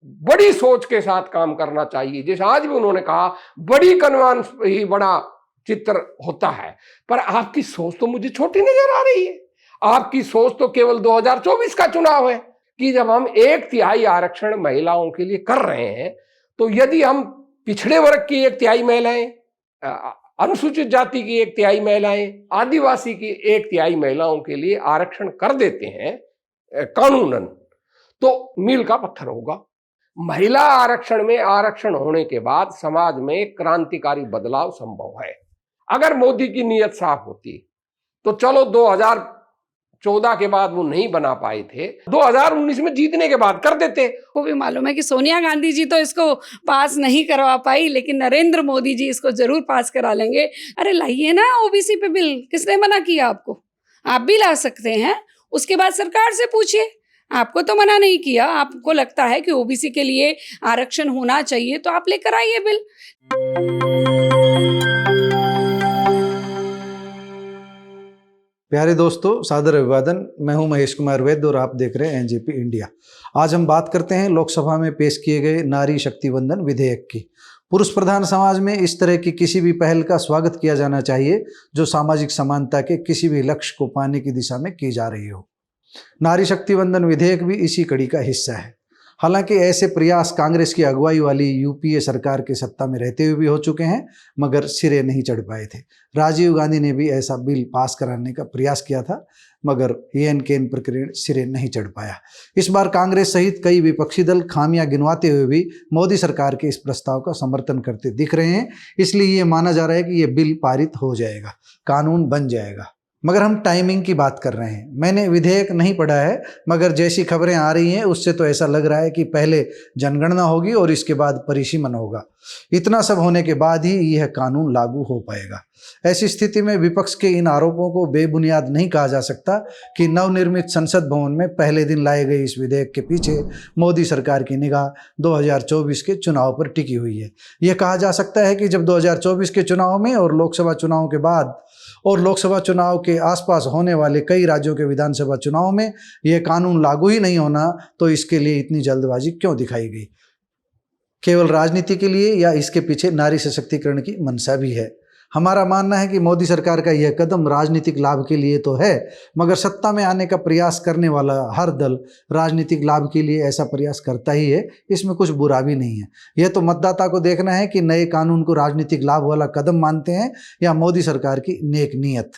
बड़ी सोच के साथ काम करना चाहिए। जैसे आज भी उन्होंने कहा बड़ी कन्वांस ही बड़ा चित्र होता है, पर आपकी सोच तो मुझे छोटी नजर आ रही है। आपकी सोच तो केवल 2024 का चुनाव है कि जब हम 1/3 आरक्षण महिलाओं के लिए कर रहे हैं, तो यदि हम पिछड़े वर्ग की 1/3 महिलाएं, अनुसूचित जाति की 1/3 महिलाएं, आदिवासी की 1/3 महिलाओं के लिए आरक्षण कर देते हैं कानूनन, तो मील का पत्थर होगा। महिला आरक्षण में आरक्षण होने के बाद समाज में क्रांतिकारी बदलाव संभव है। अगर मोदी की नीयत साफ होती तो चलो 2014 के बाद वो नहीं बना पाए थे, 2019 में जीतने के बाद कर देते। को भी मालूम है कि सोनिया गांधी जी तो इसको पास नहीं करवा पाई, लेकिन नरेंद्र मोदी जी इसको जरूर पास करा लेंगे। अरे लाइए ना ओबीसी पे बिल, किसने मना किया आपको? आप भी ला सकते हैं। उसके बाद सरकार से पूछिए, आपको तो मना नहीं किया। आपको लगता है कि ओबीसी के लिए आरक्षण होना चाहिए, तो आप लेकर आइए बिल। प्यारे दोस्तों, सादर अभिवादन। मैं हूं महेश कुमार वैद्य और आप देख रहे हैं एनजेपी इंडिया। आज हम बात करते हैं लोकसभा में पेश किए गए नारी शक्ति वंदन विधेयक की। पुरुष प्रधान समाज में इस तरह की किसी भी पहल का स्वागत किया जाना चाहिए जो सामाजिक समानता के किसी भी लक्ष्य को पाने की दिशा में की जा रही हो। नारी शक्ति वंदन विधेयक भी इसी कड़ी का हिस्सा है। हालांकि ऐसे प्रयास कांग्रेस की अगुवाई वाली यूपीए सरकार के सत्ता में रहते हुए भी हो चुके हैं, मगर सिरे नहीं चढ़ पाए थे। राजीव गांधी ने भी ऐसा बिल पास कराने का प्रयास किया था, मगर येन केन प्रक्रिया सिरे नहीं चढ़ पाया। इस बार कांग्रेस सहित कई विपक्षी दल खामियां गिनवाते हुए भी मोदी सरकार के इस प्रस्ताव का समर्थन करते दिख रहे हैं। इसलिए ये माना जा रहा है कि ये बिल पारित हो जाएगा, कानून बन जाएगा। मगर हम टाइमिंग की बात कर रहे हैं। मैंने विधेयक नहीं पढ़ा है, मगर जैसी खबरें आ रही हैं उससे तो ऐसा लग रहा है कि पहले जनगणना होगी और इसके बाद परिसीमन होगा। इतना सब होने के बाद ही यह कानून लागू हो पाएगा। ऐसी स्थिति में विपक्ष के इन आरोपों को बेबुनियाद नहीं कहा जा सकता कि नवनिर्मित संसद भवन में पहले दिन लाए गए इस विधेयक के पीछे मोदी सरकार की निगाह 2024 के चुनाव पर टिकी हुई है। यह कहा जा सकता है कि जब 2024 के चुनाव में और लोकसभा चुनाव के बाद और लोकसभा चुनाव के आसपास होने वाले कई राज्यों के विधानसभा चुनाव में यह कानून लागू ही नहीं होना, तो इसके लिए इतनी जल्दबाजी क्यों दिखाई गई? केवल राजनीति के लिए या इसके पीछे नारी सशक्तिकरण की मंशा भी है? हमारा मानना है कि मोदी सरकार का यह कदम राजनीतिक लाभ के लिए तो है, मगर सत्ता में आने का प्रयास करने वाला हर दल राजनीतिक लाभ के लिए ऐसा प्रयास करता ही है। इसमें कुछ बुरा भी नहीं है। यह तो मतदाता को देखना है कि नए कानून को राजनीतिक लाभ वाला कदम मानते हैं या मोदी सरकार की नेक नीयत।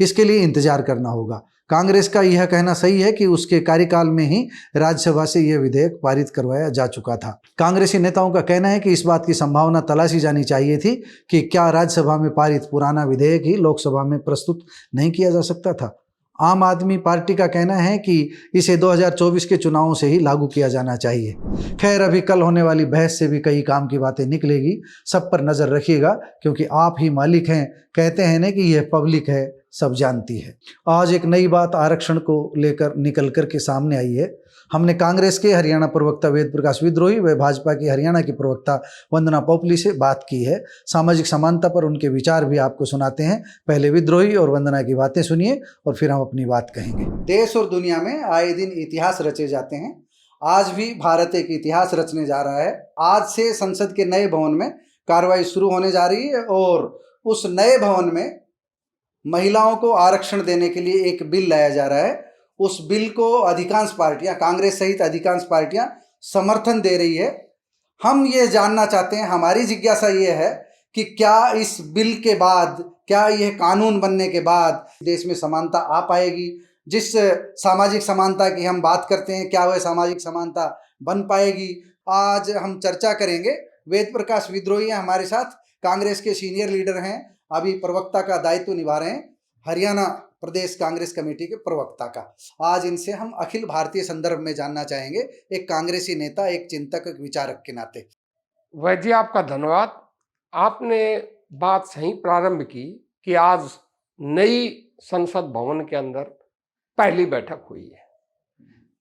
इसके लिए इंतजार करना होगा। कांग्रेस का यह कहना सही है कि उसके कार्यकाल में ही राज्यसभा से यह विधेयक पारित करवाया जा चुका था। कांग्रेसी नेताओं का कहना है कि इस बात की संभावना तलाशी जानी चाहिए थी कि क्या राज्यसभा में पारित पुराना विधेयक ही लोकसभा में प्रस्तुत नहीं किया जा सकता था। आम आदमी पार्टी का कहना है कि इसे 2024 के चुनावों से ही लागू किया जाना चाहिए। खैर, अभी कल होने वाली बहस से भी कई काम की बातें निकलेगी। सब पर नज़र रखिएगा, क्योंकि आप ही मालिक हैं। कहते हैं ना कि यह पब्लिक है, सब जानती है। आज एक नई बात आरक्षण को लेकर निकल कर के सामने आई है। हमने कांग्रेस के हरियाणा प्रवक्ता वेद प्रकाश विद्रोही व भाजपा की हरियाणा की प्रवक्ता वंदना पोपली से बात की है। सामाजिक समानता पर उनके विचार भी आपको सुनाते हैं। पहले विद्रोही और वंदना की बातें सुनिए और फिर हम अपनी बात कहेंगे। देश और दुनिया में आए दिन इतिहास रचे जाते हैं। आज भी भारत एक इतिहास रचने जा रहा है। आज से संसद के नए भवन में कार्रवाई शुरू होने जा रही है और उस नए भवन में महिलाओं को आरक्षण देने के लिए एक बिल लाया जा रहा है। उस बिल को अधिकांश पार्टियां, कांग्रेस सहित अधिकांश पार्टियां समर्थन दे रही है। हम ये जानना चाहते हैं, हमारी जिज्ञासा ये है कि क्या इस बिल के बाद, क्या यह कानून बनने के बाद देश में समानता आ पाएगी? जिस सामाजिक समानता की हम बात करते हैं, क्या वह सामाजिक समानता बन पाएगी? आज हम चर्चा करेंगे। वेद प्रकाश विद्रोही हमारे साथ, कांग्रेस के सीनियर लीडर हैं, अभी प्रवक्ता का दायित्व निभा रहे हैं, हरियाणा प्रदेश कांग्रेस कमेटी के प्रवक्ता का। आज इनसे हम अखिल भारतीय संदर्भ में जानना चाहेंगे, एक कांग्रेसी नेता, एक चिंतक, एक विचारक के नाते। वैद्य जी, आपका धन्यवाद। आपने बात सही प्रारंभ की कि आज नई संसद भवन के अंदर पहली बैठक हुई है।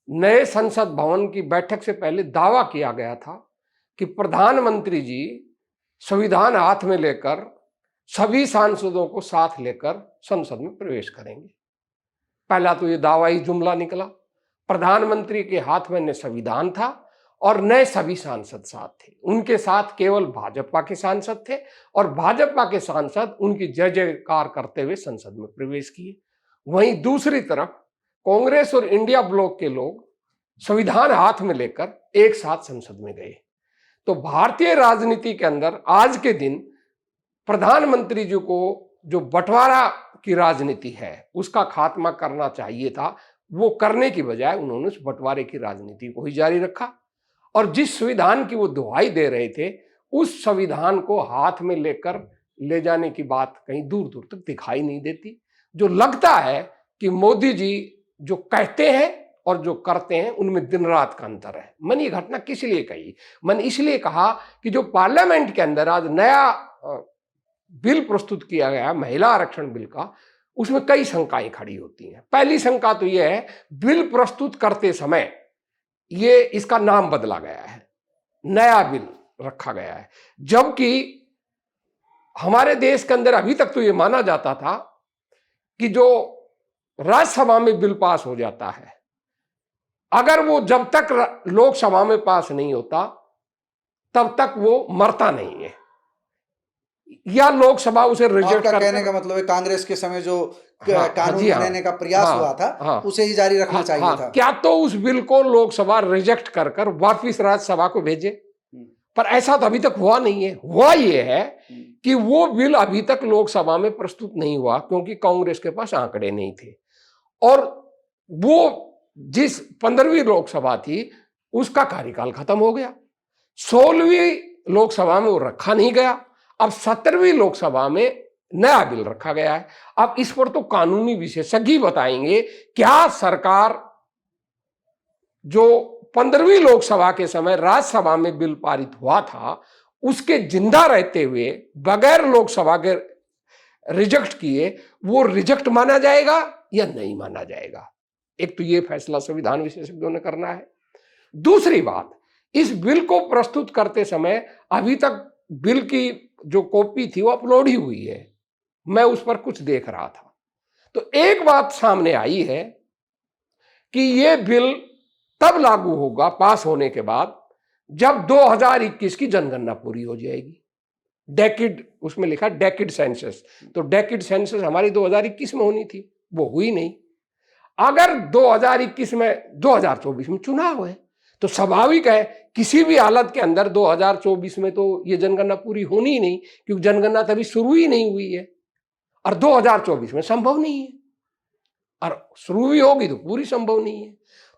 नए संसद भवन की बैठक से पहले दावा किया गया था कि प्रधानमंत्री जी संविधान हाथ में लेकर सभी सांसदों को साथ लेकर संसद में प्रवेश करेंगे। पहला तो ये दावा ही जुमला निकला। प्रधानमंत्री के हाथ में न संविधान था और नए सभी सांसद साथ थे। उनके साथ केवल भाजपा के सांसद थे और भाजपा के सांसद उनकी जय जयकार करते हुए संसद में प्रवेश किए। वहीं दूसरी तरफ कांग्रेस और इंडिया ब्लॉक के लोग संविधान हाथ में लेकर एक साथ संसद में गए। तो भारतीय राजनीति के अंदर आज के दिन प्रधानमंत्री जी को जो बंटवारा की राजनीति है उसका खात्मा करना चाहिए था, वो करने की बजाय उन्होंने उस बंटवारे की राजनीति को ही जारी रखा और जिस संविधान की वो दुहाई दे रहे थे उस संविधान को हाथ में लेकर ले जाने की बात कहीं दूर दूर तक दिखाई नहीं देती। जो लगता है कि मोदी जी जो कहते हैं और जो करते हैं उनमें दिन रात का अंतर है। मैंने ये घटना किस लिए कही? मैंने इसलिए कहा कि जो पार्लियामेंट के अंदर आज नया बिल प्रस्तुत किया गया महिला आरक्षण बिल का, उसमें कई शंकाएं खड़ी होती हैं। पहली शंका तो यह है बिल प्रस्तुत करते समय ये इसका नाम बदला गया है, नया बिल रखा गया है, जबकि हमारे देश के अंदर अभी तक तो ये माना जाता था कि जो राज्यसभा में बिल पास हो जाता है, अगर वो जब तक लोकसभा में पास नहीं होता तब तक वो मरता नहीं है या लोकसभा उसे रिजेक्ट कर। कहने का मतलब है कांग्रेस के समय जो कानून जी हाँ, बनाने का प्रयास हुआ था उसे ही जारी रखना चाहिए था। क्या तो उस बिल को लोकसभा रिजेक्ट कर कर वापिस राज्यसभा को भेजे, पर ऐसा तो अभी तक हुआ नहीं है। हुआ ये है कि वो बिल अभी तक लोकसभा में प्रस्तुत नहीं हुआ क्योंकि कांग्रेस के पास आंकड़े नहीं थे और वो जिस 15वीं लोकसभा थी उसका कार्यकाल खत्म हो गया। 16वीं लोकसभा में वो रखा नहीं गया। अब 17वीं लोकसभा में नया बिल रखा गया है। अब इस पर तो कानूनी विशेषज्ञ बताएंगे क्या सरकार जो 15वीं लोकसभा के समय राज्यसभा में बिल पारित हुआ था उसके जिंदा रहते हुए बगैर लोकसभा के रिजेक्ट किए वो रिजेक्ट माना जाएगा या नहीं माना जाएगा। एक तो ये फैसला संविधान विशेषज्ञों ने करना है। दूसरी बात, इस बिल को प्रस्तुत करते समय अभी तक बिल की जो कॉपी थी वो अपलोड ही हुई है, मैं उस पर कुछ देख रहा था। तो एक बात सामने आई है कि ये बिल तब लागू होगा पास होने के बाद जब 2021 की जनगणना पूरी हो जाएगी। डेकेड, उसमें लिखा डेकेड सेंसस, तो डेकेड सेंसस हमारी 2021 में होनी थी, वो हुई नहीं। अगर 2021 में 2024 में चुनाव है तो स्वाभाविक है किसी भी हालत के अंदर 2024 में तो ये जनगणना पूरी होनी ही नहीं क्योंकि जनगणना तभी शुरू ही नहीं हुई है और 2024 में संभव नहीं है और शुरू भी होगी तो पूरी संभव नहीं है।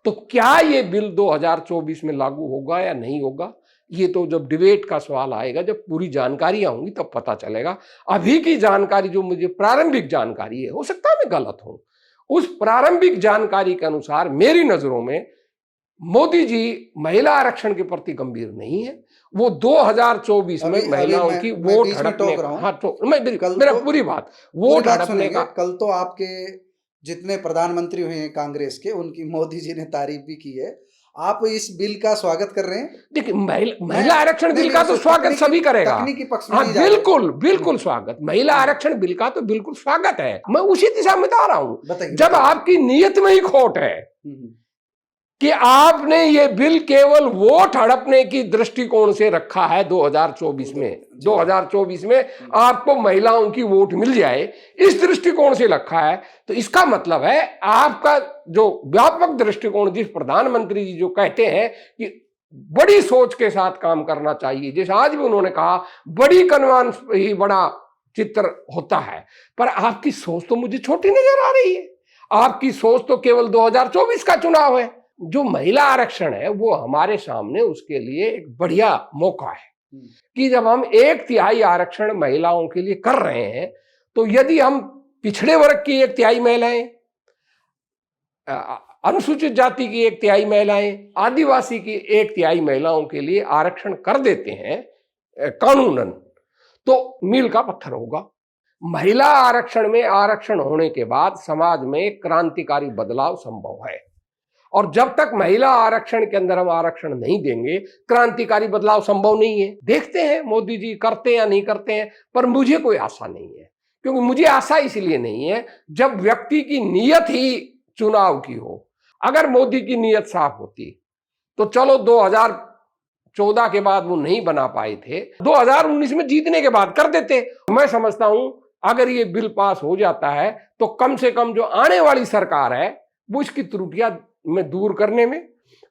तो क्या ये बिल 2024 में लागू होगा या नहीं होगा, ये तो जब डिबेट का सवाल आएगा, जब पूरी जानकारियां होंगी तब पता चलेगा। अभी की जानकारी जो मुझे प्रारंभिक जानकारी है, हो सकता है मैं गलत हूं, उस प्रारंभिक जानकारी के अनुसार मेरी नजरों में मोदी जी महिला आरक्षण के प्रति गंभीर नहीं है। वो 2024 में महिलाओं की वोट हड़पने का, हाँ तो मेरा पूरी बात वोट हड़पने का। कल तो आपके जितने प्रधानमंत्री हुए हैं कांग्रेस के, उनकी मोदी जी ने तारीफ भी की है। आप इस बिल का स्वागत कर रहे हैं? देखिए महिला आरक्षण बिल का तो स्वागत सभी करेगा, हाँ बिल्कुल बिल्कुल स्वागत। महिला आरक्षण बिल का तो बिल्कुल स्वागत है, मैं उसी दिशा में जा रहा हूं। जब आपकी नीयत में ही खोट है कि आपने ये बिल केवल वोट हड़पने की दृष्टिकोण से रखा है 2024 में आपको महिलाओं की वोट मिल जाए इस दृष्टिकोण से रखा है, तो इसका मतलब है आपका जो व्यापक दृष्टिकोण, जिस प्रधानमंत्री जी जो कहते हैं कि बड़ी सोच के साथ काम करना चाहिए, जैसे आज भी उन्होंने कहा बड़ी कन्वान ही बड़ा चित्र होता है, पर आपकी सोच तो मुझे छोटी नजर आ रही है। आपकी सोच तो केवल 2024 का चुनाव है। जो महिला आरक्षण है वो हमारे सामने उसके लिए एक बढ़िया मौका है कि जब हम 1/3 आरक्षण महिलाओं के लिए कर रहे हैं तो यदि हम पिछड़े वर्ग की 1/3 महिलाएं, अनुसूचित जाति की 1/3 महिलाएं, आदिवासी की 1/3 महिलाओं के लिए आरक्षण कर देते हैं कानूनन, तो मील का पत्थर होगा। महिला आरक्षण में आरक्षण होने के बाद समाज में क्रांतिकारी बदलाव संभव है और जब तक महिला आरक्षण के अंदर हम आरक्षण नहीं देंगे क्रांतिकारी बदलाव संभव नहीं है। देखते हैं मोदी जी करते या नहीं करते हैं, पर मुझे कोई आशा नहीं है। क्योंकि मुझे आशा इसलिए नहीं है जब व्यक्ति की नीयत ही चुनाव की हो। अगर मोदी की नीयत साफ होती तो चलो 14 के बाद वो नहीं बना पाए थे, 2019 में जीतने के बाद कर देते। मैं समझता हूं अगर ये बिल पास हो जाता है तो कम से कम जो आने वाली सरकार है वो इसकी त्रुटियां में दूर करने में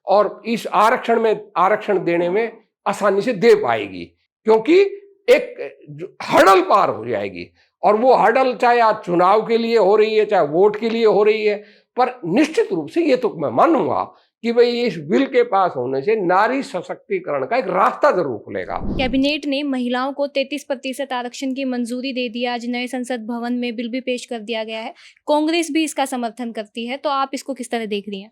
और इस आरक्षण देने में आसानी से दे पाएगी, क्योंकि एक हर्डल पार हो जाएगी। और वो हर्डल चाहे आज चुनाव के लिए हो रही है, चाहे वोट के लिए हो रही है, पर निश्चित रूप से ये तो मैं मानूंगा कि भाई इस बिल के पास होने से नारी सशक्तिकरण का एक रास्ता जरूर खुलेगा। कैबिनेट ने महिलाओं को 33% आरक्षण की मंजूरी दे दी। आज नए संसद भवन में बिल भी पेश कर दिया गया है। कांग्रेस भी इसका समर्थन करती है, तो आप इसको किस तरह देख रही हैं?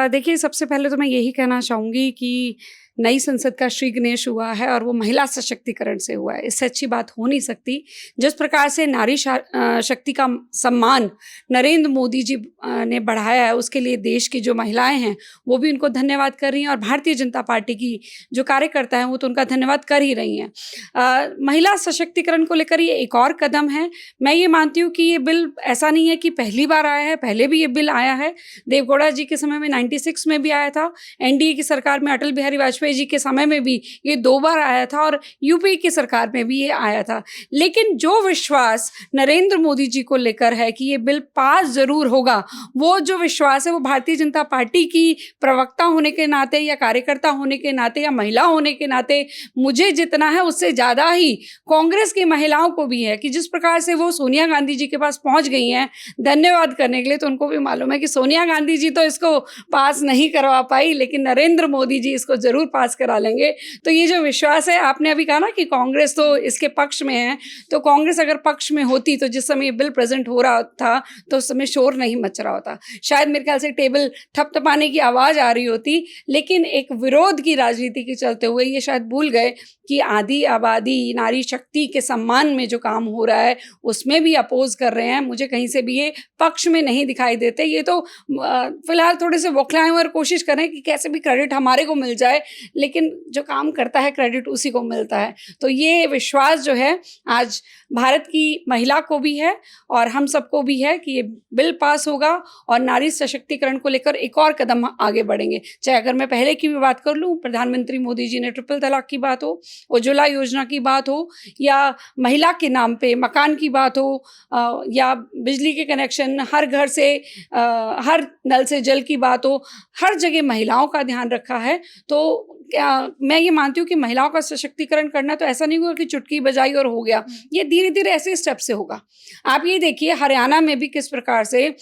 देखिए, सबसे पहले तो मैं यही कहना चाहूँगी कि नई संसद का श्री गणेश हुआ है और वो महिला सशक्तिकरण से हुआ है। इससे अच्छी बात हो नहीं सकती। जिस प्रकार से नारी शक्ति का सम्मान नरेंद्र मोदी जी ने बढ़ाया है, उसके लिए देश की जो महिलाएं हैं वो भी उनको धन्यवाद कर रही हैं और भारतीय जनता पार्टी की जो कार्यकर्ता हैं वो तो उनका धन्यवाद कर ही रही हैं। महिला सशक्तिकरण को लेकर ये एक और कदम है। मैं ये मानती हूँ कि ये बिल ऐसा नहीं है कि पहली बार आया है, पहले भी ये बिल आया है। देवगौड़ा जी के समय में 96 में भी आया था, एनडीए की सरकार में अटल बिहारी वाजपेयी जी के समय में भी ये 2 बार आया था और यूपी की सरकार में भी ये आया था। लेकिन जो विश्वास नरेंद्र मोदी जी को लेकर है कि ये बिल पास जरूर होगा, वो जो विश्वास है वो भारतीय जनता पार्टी की प्रवक्ता होने के नाते या कार्यकर्ता होने के नाते या महिला होने के नाते मुझे जितना है उससे ज़्यादा ही कांग्रेस की महिलाओं को भी है कि जिस प्रकार से वो सोनिया गांधी जी के पास पहुंच गई हैं धन्यवाद करने के लिए, तो उनको भी मालूम है कि सोनिया गांधी जी तो इसको पास नहीं करवा पाई, लेकिन नरेंद्र मोदी जी इसको जरूर पास करा लेंगे। तो ये जो विश्वास है, आपने अभी कहा ना कि कांग्रेस तो इसके पक्ष में है, तो कांग्रेस अगर पक्ष में होती तो जिस समय ये बिल प्रेजेंट हो रहा था तो उस समय शोर नहीं मच रहा होता, शायद मेरे ख्याल से टेबल थपथपाने की आवाज़ आ रही होती। लेकिन एक विरोध की राजनीति के चलते हुए ये शायद भूल गए कि आधी आबादी नारी शक्ति के सम्मान में जो काम हो रहा है उसमें भी अपोज कर रहे हैं। मुझे कहीं से भी ये पक्ष में नहीं दिखाई देते। ये तो फिलहाल थोड़े से बौखलाएं और कोशिश करें कि कैसे भी क्रेडिट हमारे को मिल जाए, लेकिन जो काम करता है क्रेडिट उसी को मिलता है। तो ये विश्वास जो है आज भारत की महिला को भी है और हम सबको भी है कि ये बिल पास होगा और नारी सशक्तिकरण को लेकर एक और कदम आगे बढ़ेंगे। चाहे अगर मैं पहले की भी बात कर लूँ, प्रधानमंत्री मोदी जी ने ट्रिपल तलाक की बात हो, उज्ज्वला योजना की बात हो, या महिला के नाम पे मकान की बात हो, या बिजली के कनेक्शन, हर घर से हर नल से जल की बात हो, हर जगह महिलाओं का ध्यान रखा है। तो मैं ये मानती हूँ कि महिलाओं का सशक्तिकरण करना तो ऐसा नहीं होगा कि चुटकी बजाई और हो गया। ये धीरे धीरे ऐसे स्टेप से होगा। आप ये देखिए हरियाणा में भी किस प्रकार से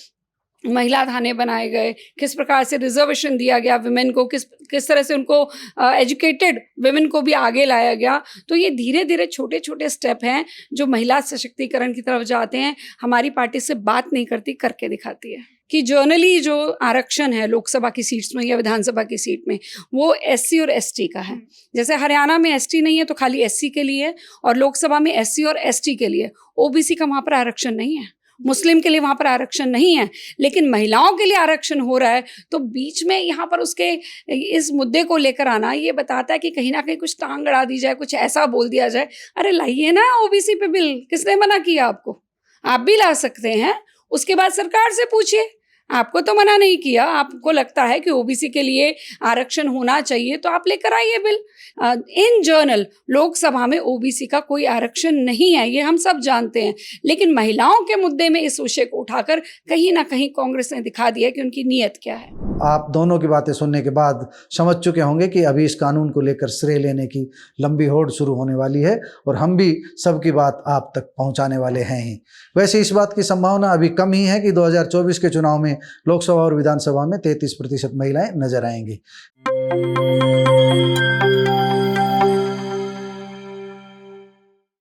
महिला थाने बनाए गए, किस प्रकार से रिजर्वेशन दिया गया विमेन को, किस तरह से उनको एजुकेटेड विमेन को भी आगे लाया गया। तो ये धीरे धीरे छोटे छोटे स्टेप हैं जो महिला सशक्तिकरण की तरफ जाते हैं। हमारी पार्टी से बात नहीं करती, करके दिखाती है कि जर्नली जो आरक्षण है लोकसभा की सीट्स में या विधानसभा की सीट में वो एससी और एसटी का है। जैसे हरियाणा में एसटी नहीं है तो खाली एससी के लिए है, और लोकसभा में एससी और एसटी के लिए, ओबीसी का वहाँ पर आरक्षण नहीं है, मुस्लिम के लिए वहाँ पर आरक्षण नहीं है, लेकिन महिलाओं के लिए आरक्षण हो रहा है। तो बीच में यहाँ पर उसके इस मुद्दे को लेकर आना ये बताता है कि कहीं ना कहीं कुछ टांग अड़ा दी जाए, कुछ ऐसा बोल दिया जाए, अरे लाइए ना ओबीसी पे बिल, किसने मना किया आपको? आप भी ला सकते हैं। उसके बाद सरकार से पूछिए, आपको तो मना नहीं किया, आपको लगता है कि ओबीसी के लिए आरक्षण होना चाहिए तो आप लेकर आइए बिल। इन जनरल लोकसभा में ओबीसी का कोई आरक्षण नहीं है, ये हम सब जानते हैं, लेकिन महिलाओं के मुद्दे में इस विषय को उठाकर कहीं ना कहीं कांग्रेस ने दिखा दिया कि उनकी नीयत क्या है। आप दोनों की बातें सुनने के बाद समझ चुके होंगे कि अभी इस कानून को लेकर श्रेय लेने की लंबी होड़ शुरू होने वाली है और हम भी सबकी बात आप तक पहुंचाने वाले हैं ही। वैसे इस बात की संभावना अभी कम ही है कि 2024 के चुनाव में लोकसभा और विधानसभा में 33% महिलाएं नजर आएंगी।